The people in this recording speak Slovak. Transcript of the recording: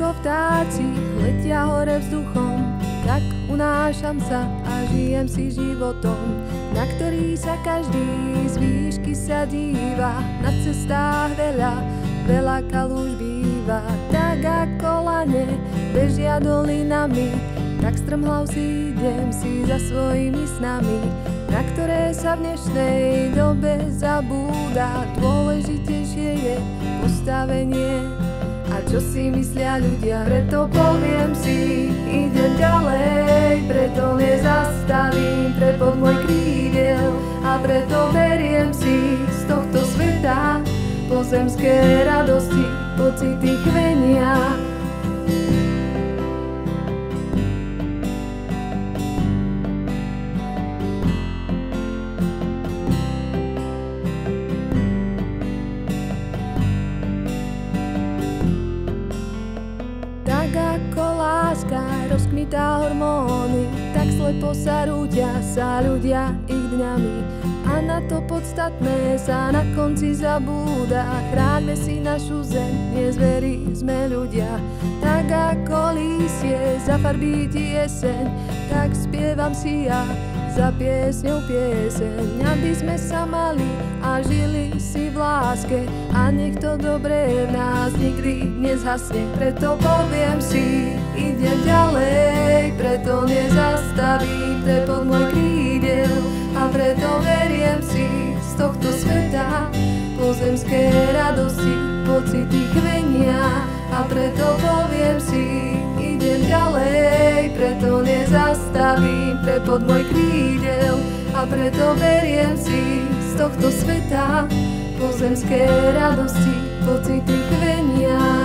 ako vtáci letia hore vzduchom, tak unášam sa a žijem si životom, na ktorý sa každý z výšky sa díva. Na cestách veľa kaluž býva. Tak ako lane bežia dolinami, tak strmhlav si idem si za svojimi snami, na ktoré sa v dnešnej dobe zabúda. Dôležitejšie je postavenie a čo si myslia ľudia. Preto poviem si, idem ďalej, preto nezastavím trepot môj krídel a preto beriem si z tohto sveta pozemské radosti, pocity chvenia. Tak ako láska rozkmitá hormóny, tak slepo sa rútia sa ľudia ich dňami. A na to podstatné sa na konci zabúda. Chráňme si našu zem, nie zveri sme ľudia. Tak ako lístie zafarbí ti jeseň, tak spievam si ja za piesňou pieseň. Aby sme sa mali a žili si v láske a nech to dobré v nás nikdy nezhasne. Preto poviem si, idem ďalej, preto nezastavím trepot môj krídel a preto veriem si z tohto sveta pozemské radosti, pocity chvenia. A preto poviem si, idem ďalej, preto nezastavím trepot môj krídel a preto veriem si z tohto sveta pozemské radosti, pocity chvenia.